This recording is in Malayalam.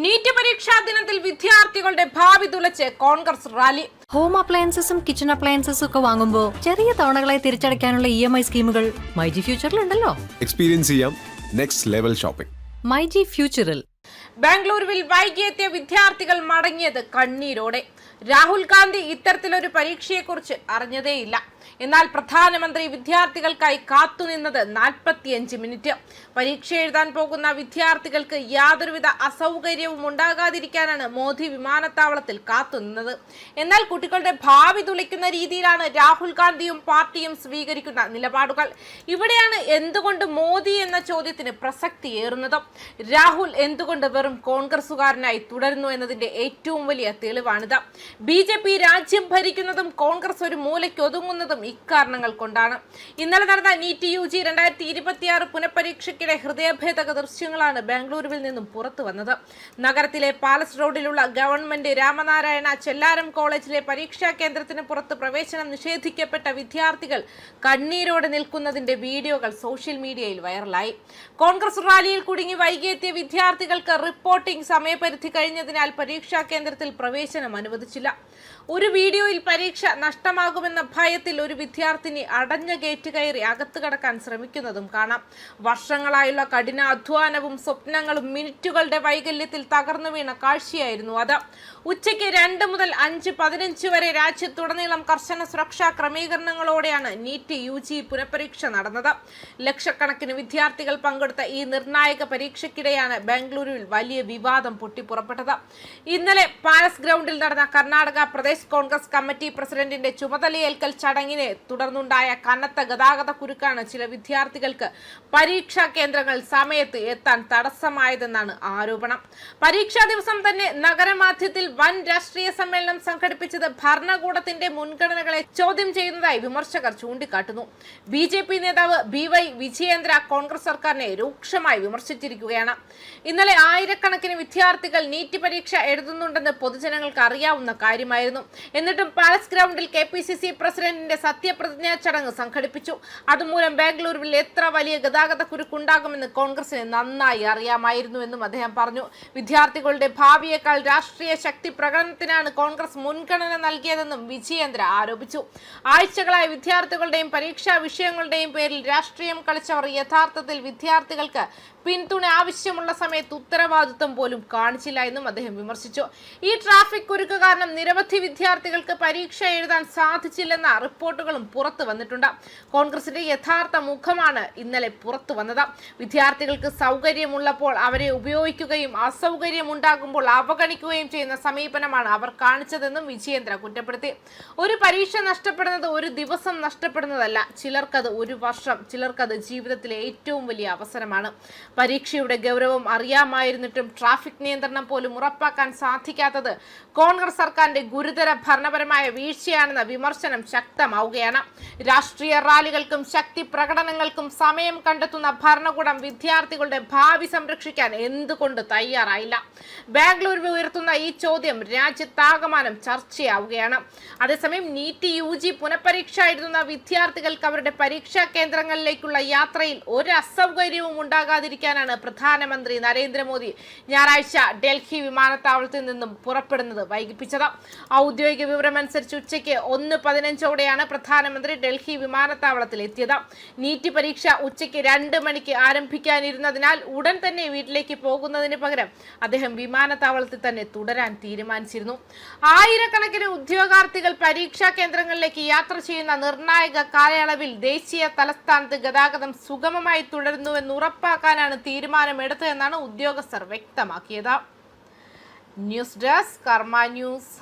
നീറ്റ് പരീക്ഷാ ദിനത്തിൽ വിദ്യാർത്ഥികളുടെ ഭാവി തുലച്ച് കോൺഗ്രസ് റാലി. ഹോം അപ്ലയൻസസും കിച്ചൺ അപ്ലയൻസസും ഒക്കെ വാങ്ങുമ്പോൾ ചെറിയ തവണകളായി തിരിച്ചടയ്ക്കാനുള്ള EMI സ്കീമുകൾ മൈജി ഫ്യൂച്ചറിലുണ്ടല്ലോ. എക്സ്പീരിയൻസ് ചെയ്യാം നെക്സ്റ്റ് ലെവൽ ഷോപ്പിംഗ് മൈജി ഫ്യൂച്ചറിൽ. ബാംഗ്ലൂരുവിൽ വൈകിയെത്തിയ വിദ്യാർത്ഥികൾ മടങ്ങിയത് കണ്ണീരോടെ. രാഹുൽ ഗാന്ധി ഇത്തരത്തിലൊരു പരീക്ഷയെക്കുറിച്ച് അറിഞ്ഞതേയില്ല. എന്നാൽ പ്രധാനമന്ത്രി വിദ്യാർത്ഥികൾക്കായി കാത്തുനിന്നത് 45 മിനിറ്റ്. പരീക്ഷ എഴുതാൻ പോകുന്ന വിദ്യാർത്ഥികൾക്ക് യാതൊരുവിധ അസൗകര്യവും ഉണ്ടാകാതിരിക്കാനാണ് മോദി വിമാനത്താവളത്തിൽ കാത്തുനിന്നത്. എന്നാൽ കുട്ടികളുടെ ഭാവി തുലയ്ക്കുന്ന രീതിയിലാണ് രാഹുൽ ഗാന്ധിയും പാർട്ടിയും സ്വീകരിക്കുന്ന നിലപാടുകൾ. ഇവിടെയാണ് എന്തുകൊണ്ട് മോദി എന്ന ചോദ്യത്തിന് പ്രസക്തിയേറുന്നത്. രാഹുൽ എന്തുകൊണ്ട് വെറും കോൺഗ്രസുകാരനായി തുടരുന്നു എന്നതിന്റെ ഏറ്റവും വലിയ തെളിവാണിത്. BJP രാജ്യം ഭരിക്കുന്നതും കോൺഗ്രസ് ഒരു മൂലയ്ക്ക് ഒതുങ്ങുന്നതും ഇക്കാരണങ്ങൾ കൊണ്ടാണ്. ഇന്നലെ നടന്ന നീറ്റ് UG 2026 പുനഃപരീക്ഷയ്ക്കിടെ ഹൃദയഭേദക ദൃശ്യങ്ങളാണ് ബാംഗ്ലൂരുവിൽ നിന്നും പുറത്തു വന്നത്. നഗരത്തിലെ പാലസ് റോഡിലുള്ള ഗവൺമെന്റ് രാമനാരായണ ചെല്ലാരം കോളേജിലെ പരീക്ഷാ കേന്ദ്രത്തിന് പുറത്ത് പ്രവേശനം നിഷേധിക്കപ്പെട്ട വിദ്യാർത്ഥികൾ കണ്ണീരോടെ നിൽക്കുന്നതിന്റെ വീഡിയോകൾ സോഷ്യൽ മീഡിയയിൽ വൈറലായി. കോൺഗ്രസ് റാലിയിൽ കുടുങ്ങി വൈകിയെത്തിയ വിദ്യാർത്ഥികൾക്ക് റിപ്പോർട്ടിംഗ് സമയപരിധി കഴിഞ്ഞതിനാൽ പരീക്ഷാ കേന്ദ്രത്തിൽ പ്രവേശനം അനുവദിച്ചില്ല. ഒരു വീഡിയോയിൽ പരീക്ഷ നഷ്ടമാകുമെന്ന ഭയത്തിൽ ഒരു വിദ്യാർത്ഥിനി അടഞ്ഞ ഗേറ്റ് കയറി അകത്ത് കടക്കാൻ ശ്രമിക്കുന്നതും കാണാം. വർഷങ്ങളായുള്ള കഠിന അധ്വാനവും സ്വപ്നങ്ങളും മിനിറ്റുകളുടെ വൈകല്യത്തിൽ തകർന്നു വീണ കാഴ്ചയായിരുന്നു അത്. ഉച്ചയ്ക്ക് 2 മുതൽ 5:15 വരെ രാജ്യത്തുടനീളം കർശന സുരക്ഷാ ക്രമീകരണങ്ങളോടെയാണ് നീറ്റ് UG പുനഃപരീക്ഷ നടന്നത്. ലക്ഷക്കണക്കിന് വിദ്യാർത്ഥികൾ പങ്കെടുത്ത ഈ നിർണായക പരീക്ഷയ്ക്കിടെയാണ് ബാംഗ്ലൂരുവിൽ വലിയ വിവാദം പൊട്ടിപ്പുറപ്പെട്ടത്. ഇന്നലെ പാലസ് ഗ്രൗണ്ടിൽ നടന്ന കർണാടക പ്രദേശ് കോൺഗ്രസ് കമ്മിറ്റി പ്രസിഡന്റിന്റെ ചുമതലയേൽക്കൽ ചടങ്ങിനെ തുടർന്നുണ്ടായ കനത്ത ഗതാഗത കുരുക്കാണ് ചില വിദ്യാർത്ഥികൾക്ക് പരീക്ഷാ കേന്ദ്രങ്ങൾ സമയത്ത് എത്താൻ തടസ്സമായതെന്നാണ് ആരോപണം. പരീക്ഷാ ദിവസം തന്നെ നഗരമാധ്യത്തിൽ വൻ രാഷ്ട്രീയ സമ്മേളനം സംഘടിപ്പിച്ചത് ഭരണകൂടത്തിന്റെ മുൻഗണനകളെ ചോദ്യം ചെയ്യുന്നതായി വിമർശകർ ചൂണ്ടിക്കാട്ടുന്നു. BJP നേതാവ് BY വിജയേന്ദ്ര കോൺഗ്രസ് സർക്കാരിനെ രൂക്ഷമായി വിമർശിച്ചിരിക്കുകയാണ്. ഇന്നലെ ആയിരക്കണക്കിന് വിദ്യാർത്ഥികൾ നീറ്റ് പരീക്ഷ എഴുതുന്നുണ്ടെന്ന് പൊതുജനങ്ങൾക്ക് അറിയാവുന്ന കാര്യമായിരുന്നു. എന്നിട്ടും പാലസ് ഗ്രൗണ്ടിൽ KPCC പ്രസിഡന്റിന്റെ സത്യപ്രതിജ്ഞാ ചടങ്ങ് സംഘടിപ്പിച്ചു. അതുമൂലം ബാംഗ്ലൂരുവിൽ എത്ര വലിയ ഗതാഗത കുരുക്കുണ്ടാകുമെന്ന് കോൺഗ്രസിന് നന്നായി അറിയാമായിരുന്നുവെന്നും അദ്ദേഹം പറഞ്ഞു. വിദ്യാർത്ഥികളുടെ ഭാവിയേക്കാൾ രാഷ്ട്രീയ ശക്തി പ്രകടനത്തിനാണ് കോൺഗ്രസ് മുൻഗണന നൽകിയതെന്നും വിജയേന്ദ്ര ആരോപിച്ചു. ആഴ്ചകളായി വിദ്യാർത്ഥികളുടെയും പരീക്ഷാ വിഷയങ്ങളുടെയും പേരിൽ രാഷ്ട്രീയം കളിച്ചവർ യഥാർത്ഥത്തിൽ വിദ്യാർത്ഥികൾക്ക് പിന്തുണ ആവശ്യമുള്ള സമയത്ത് ഉത്തരവാദിത്വം പോലും കാണിച്ചില്ല എന്നും അദ്ദേഹം വിമർശിച്ചു. ഈ ട്രാഫിക് കുരുക്ക് കാരണം നിരവധി വിദ്യാർത്ഥികൾക്ക് പരീക്ഷ എഴുതാൻ സാധിച്ചില്ലെന്ന റിപ്പോർട്ടുകളും പുറത്തു വന്നിട്ടുണ്ട്. കോൺഗ്രസിന്റെ യഥാർത്ഥ മുഖമാണ് ഇന്നലെ പുറത്തു വന്നത്. വിദ്യാർത്ഥികൾക്ക് സൗകര്യമുള്ളപ്പോൾ അവരെ ഉപയോഗിക്കുകയും അസൗകര്യം ഉണ്ടാകുമ്പോൾ അവഗണിക്കുകയും ചെയ്യുന്ന സമീപനമാണ് അവർ കാണിച്ചതെന്നും വിജയേന്ദ്ര കുറ്റപ്പെടുത്തി. ഒരു പരീക്ഷ നഷ്ടപ്പെടുന്നത് ഒരു ദിവസം നഷ്ടപ്പെടുന്നതല്ല. ചിലർക്കത് ഒരു വർഷം, ചിലർക്കത് ജീവിതത്തിലെ ഏറ്റവും വലിയ അവസരമാണ്. പരീക്ഷയുടെ ഗൗരവം അറിയാമായിരുന്നിട്ടും ട്രാഫിക് നിയന്ത്രണം പോലും ഉറപ്പാക്കാൻ സാധിക്കാത്തത് കോൺഗ്രസ് സർക്കാരിന്റെ ഗുരുതര ഭരണപരമായ വീഴ്ചയാണെന്ന വിമർശനം ശക്തമാവുകയാണ്. രാഷ്ട്രീയ റാലികൾക്കും ശക്തി പ്രകടനങ്ങൾക്കും സമയം കണ്ടെത്തുന്ന ഭരണകൂടം വിദ്യാർത്ഥികളുടെ ഭാവി സംരക്ഷിക്കാൻ എന്തുകൊണ്ട് തയ്യാറായില്ല? ബാംഗ്ലൂരിൽ ഉയർത്തുന്ന ഈ ചോദ്യം രാജ്യത്താകമാനം ചർച്ചയാവുകയാണ്. അതേസമയം നീറ്റ് UG പുനഃപരീക്ഷ എഴുതുന്ന വിദ്യാർത്ഥികൾക്ക് അവരുടെ പരീക്ഷാ കേന്ദ്രങ്ങളിലേക്കുള്ള യാത്രയിൽ ഒരു അസൗകര്യവും ഉണ്ടാകാതിരിക്കാനാണ് പ്രധാനമന്ത്രി നരേന്ദ്രമോദി ഞായറാഴ്ച ഡൽഹി വിമാനത്താവളത്തിൽ നിന്നും പുറപ്പെടുന്നത് വൈകിപ്പിച്ചത്. ഔദ്യോഗിക വിവരമനുസരിച്ച് ഉച്ചയ്ക്ക് 1:15 പ്രധാനമന്ത്രി ഡൽഹി വിമാനത്താവളത്തിൽ എത്തിയത്. നീറ്റ് പരീക്ഷ ഉച്ചയ്ക്ക് 2 മണിക്ക് ആരംഭിക്കാനിരുന്നതിനാൽ ഉടൻ തന്നെ വീട്ടിലേക്ക് പോകുന്നതിന് പകരം അദ്ദേഹം വിമാനത്താവളത്തിൽ തന്നെ തുടരാൻ തീരുമാനിച്ചിരുന്നു. ആയിരക്കണക്കിന് ഉദ്യോഗാർത്ഥികൾ പരീക്ഷാ കേന്ദ്രങ്ങളിലേക്ക് യാത്ര ചെയ്യുന്ന നിർണായക കാലയളവിൽ ദേശീയ തലസ്ഥാനത്ത് ഗതാഗതം സുഗമമായി തുടരുന്നുവെന്ന് ഉറപ്പാക്കാനാണ് തീരുമാനമെടുത്തതെന്നാണ് ഉദ്യോഗസ്ഥർ വ്യക്തമാക്കിയത്. ന്യൂസ് ഡെസ്ക് കർമ്മ ന്യൂസ്.